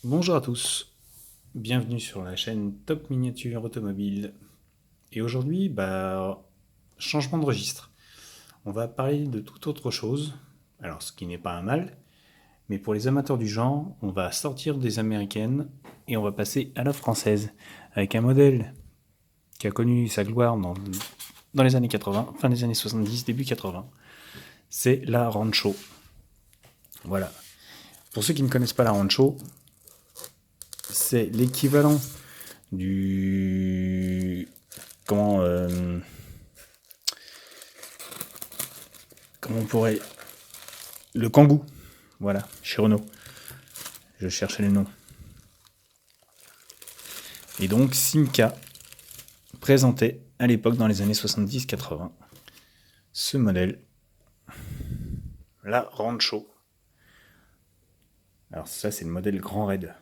Bonjour à tous, bienvenue sur la chaîne Top Miniature Automobile. Et aujourd'hui, changement de registre. On va parler de toute autre chose, alors ce qui n'est pas un mal, mais pour les amateurs du genre, on va sortir des américaines et on va passer à la française, avec un modèle qui a connu sa gloire dans les années 80, fin des années 70, début 80. C'est la Rancho. Voilà. Pour ceux qui ne connaissent pas la Rancho, c'est l'équivalent du comment comment on pourrait le Kangoo, voilà, chez Renault. Je cherchais les noms. Et donc Simca présentait à l'époque dans les années 70-80 ce modèle, la Rancho. Alors ça c'est le modèle Grand Raid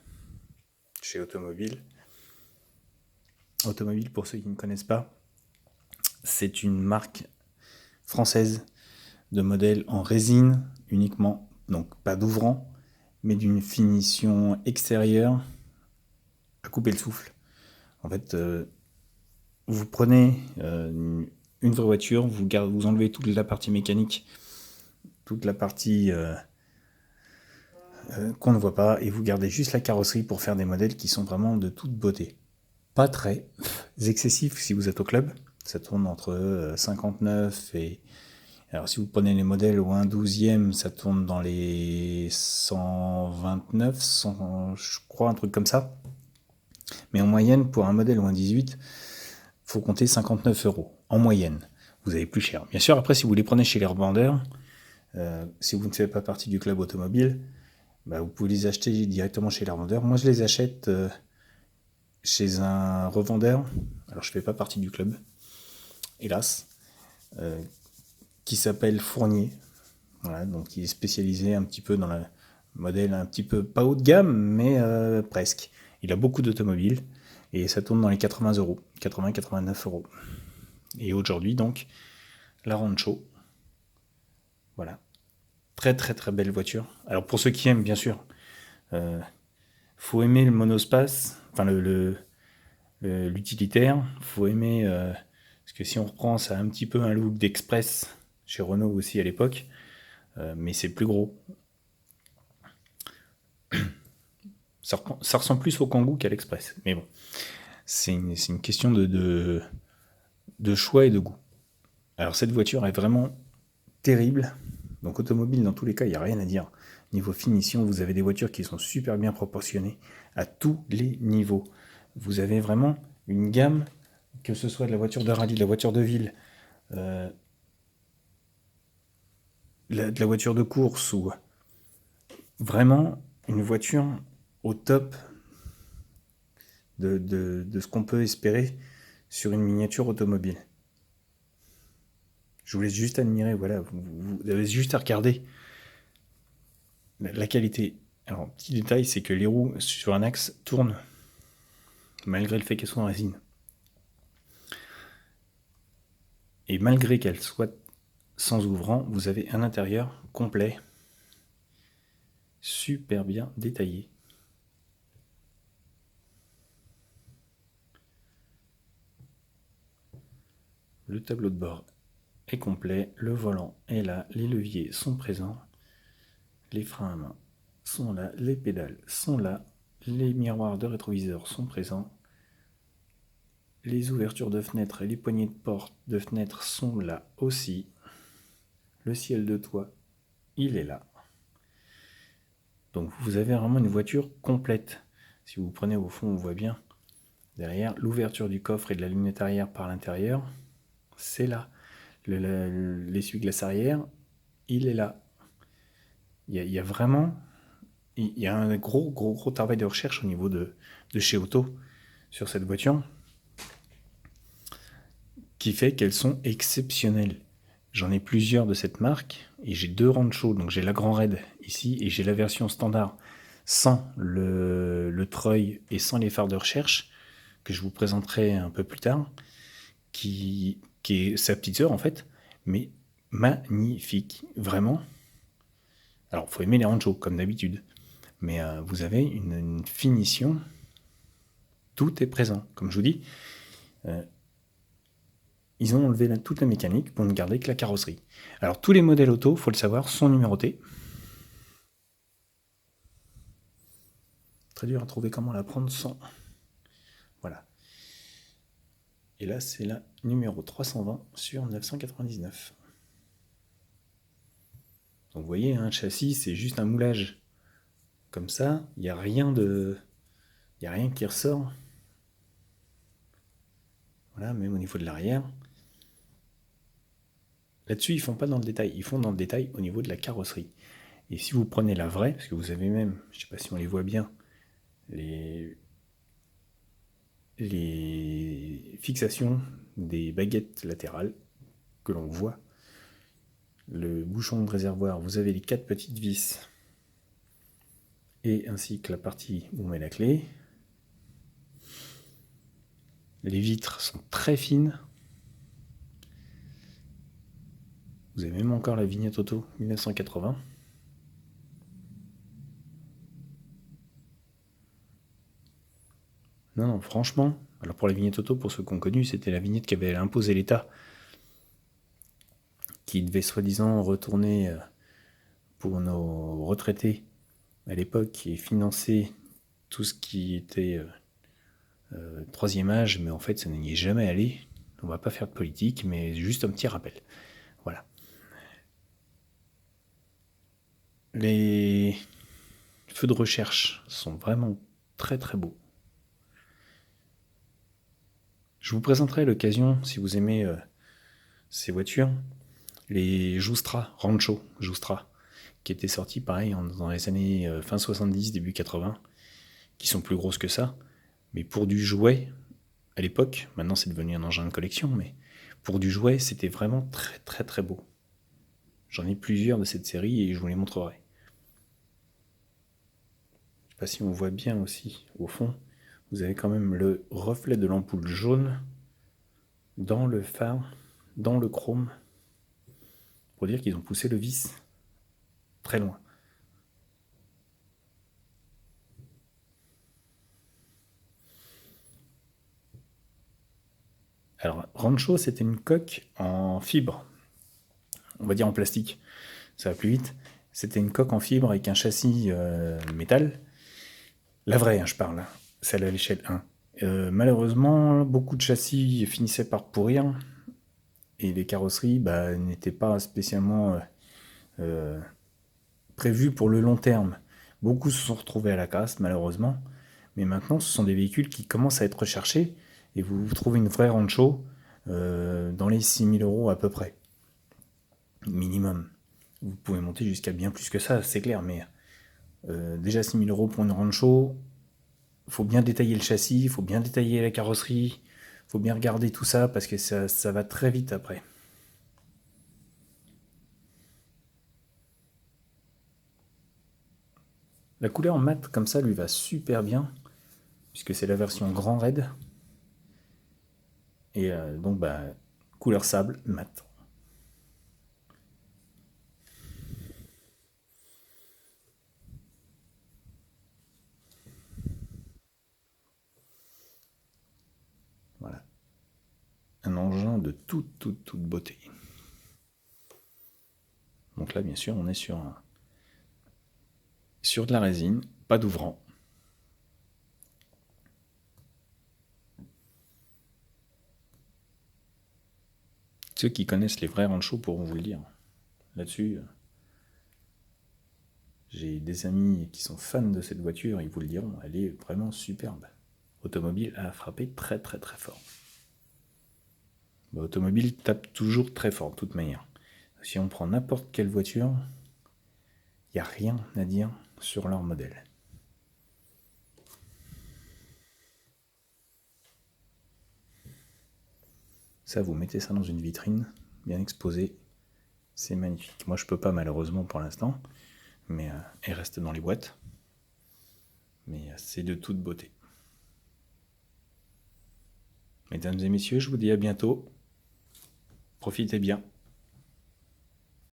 chez Automobile. Automobile, pour ceux qui ne connaissent pas, c'est une marque française de modèles en résine uniquement, donc pas d'ouvrant, mais d'une finition extérieure à couper le souffle. En fait, vous prenez une vraie voiture, vous enlevez toute la partie mécanique, toute la partie qu'on ne voit pas, et vous gardez juste la carrosserie pour faire des modèles qui sont vraiment de toute beauté. Pas très excessifs si vous êtes au club, ça tourne entre 59 et... Alors si vous prenez les modèles au 1/12e, ça tourne dans les 129, 100, je crois, un truc comme ça. Mais en moyenne, pour un modèle au 1/18, faut compter 59 € en moyenne. Vous avez plus cher. Bien sûr, après, si vous les prenez chez les revendeurs, si vous ne faites pas partie du club automobile, vous pouvez les acheter directement chez les revendeurs. Moi, je les achète chez un revendeur. Alors, je ne fais pas partie du club, hélas, qui s'appelle Fournier. Voilà, donc il est spécialisé un petit peu dans le modèle un petit peu pas haut de gamme, mais presque. Il a beaucoup d'automobiles et ça tourne dans les 80 €, 80-89 €. Et aujourd'hui, donc, la Rancho. Voilà. Très très très belle voiture. Alors pour ceux qui aiment, bien sûr, faut aimer le monospace, enfin l'utilitaire. Faut aimer, parce que si on reprend, ça a un petit peu un look d'Express, chez Renault aussi à l'époque, mais c'est plus gros. Ça ressemble plus au Kangoo qu'à l'Express, mais bon, c'est une question de choix et de goût. Alors cette voiture est vraiment terrible. Donc automobile, dans tous les cas, il n'y a rien à dire. Niveau finition, vous avez des voitures qui sont super bien proportionnées à tous les niveaux. Vous avez vraiment une gamme, que ce soit de la voiture de rallye, de la voiture de ville, de la voiture de course, ou vraiment une voiture au top de ce qu'on peut espérer sur une miniature automobile. Je vous laisse juste admirer, voilà, vous avez juste à regarder la qualité. Alors, petit détail, c'est que les roues sur un axe tournent malgré le fait qu'elles soient en résine. Et malgré qu'elles soient sans ouvrant, vous avez un intérieur complet, super bien détaillé. Le tableau de bord est complet, le volant est là, les leviers sont présents, les freins à main sont là, les pédales sont là, les miroirs de rétroviseur sont présents, les ouvertures de fenêtres et les poignées de porte de fenêtres sont là aussi, le ciel de toit, il est là. Donc vous avez vraiment une voiture complète. Si vous prenez au fond, on voit bien derrière l'ouverture du coffre et de la lunette arrière par l'intérieur, c'est là. L'essuie-glace arrière, il est là. Il y a vraiment, il y a un gros travail de recherche au niveau de chez Auto sur cette voiture qui fait qu'elles sont exceptionnelles. J'en ai plusieurs de cette marque et j'ai deux Rancho, donc j'ai la Grand Raid ici et j'ai la version standard sans le treuil et sans les phares de recherche que je vous présenterai un peu plus tard, qui est sa petite sœur en fait, mais magnifique, vraiment. Alors, faut aimer les Rancho comme d'habitude, Mais vous avez une finition, tout est présent. Comme je vous dis, ils ont enlevé toute la mécanique pour ne garder que la carrosserie. Alors tous les modèles auto, il faut le savoir, sont numérotés. Très dur à trouver comment la prendre sans... Voilà. Et là, c'est la numéro 320 sur 999. Donc vous voyez, un châssis, c'est juste un moulage. Comme ça, il n'y a rien qui ressort. Voilà, même au niveau de l'arrière. Là-dessus, ils font pas dans le détail. Ils font dans le détail au niveau de la carrosserie. Et si vous prenez la vraie, parce que vous avez même, je ne sais pas si on les voit bien, les fixations des baguettes latérales que l'on voit, le bouchon de réservoir, vous avez les 4 petites vis et ainsi que la partie où on met la clé. Les vitres sont très fines. Vous avez même encore la vignette auto 1980. Non, franchement, alors pour la vignette auto, pour ceux qui ont connu, c'était la vignette qu'avait imposé l'État, qui devait soi-disant retourner pour nos retraités à l'époque et financer tout ce qui était troisième âge, mais en fait ça n'y est jamais allé. On va pas faire de politique, mais juste un petit rappel. Voilà. Les feux de recherche sont vraiment très très beaux. Je vous présenterai à l'occasion, si vous aimez ces voitures, les Joustra, Rancho Joustra, qui étaient sortis pareil dans les années fin 70, début 80, qui sont plus grosses que ça, mais pour du jouet, à l'époque, maintenant c'est devenu un engin de collection, mais pour du jouet, c'était vraiment très très très beau. J'en ai plusieurs de cette série et je vous les montrerai. Je ne sais pas si on voit bien aussi, au fond, vous avez quand même le reflet de l'ampoule jaune dans le phare, dans le chrome, pour dire qu'ils ont poussé le vis très loin. Alors, Rancho, c'était une coque en fibre, on va dire en plastique, ça va plus vite. C'était une coque en fibre avec un châssis métal. La vraie, hein, je parle, celle à l'échelle 1. Malheureusement, beaucoup de châssis finissaient par pourrir et les carrosseries n'étaient pas spécialement prévues pour le long terme. Beaucoup se sont retrouvés à la casse, malheureusement. Mais maintenant, ce sont des véhicules qui commencent à être recherchés et vous trouvez une vraie Rancho dans les 6 000 € à peu près. Minimum. Vous pouvez monter jusqu'à bien plus que ça, c'est clair, mais déjà 6 000 € pour une Rancho, il faut bien détailler le châssis, il faut bien détailler la carrosserie, il faut bien regarder tout ça parce que ça va très vite après. La couleur mat comme ça lui va super bien, puisque c'est la version grand raid. Et donc couleur sable, mat. Voilà. Un engin de toute beauté. Donc là, bien sûr, on est sur de la résine, pas d'ouvrant. Ceux qui connaissent les vrais Rancho pourront vous le dire. Là-dessus, j'ai des amis qui sont fans de cette voiture, ils vous le diront, elle est vraiment superbe. Automobile a frappé très très très fort. Automobile tape toujours très fort de toute manière. Si on prend n'importe quelle voiture, il n'y a rien à dire sur leur modèle. Ça, vous mettez ça dans une vitrine, bien exposée, c'est magnifique. Moi, je peux pas malheureusement pour l'instant, mais elle reste dans les boîtes. Mais c'est de toute beauté. Mesdames et messieurs, je vous dis à bientôt. Profitez bien.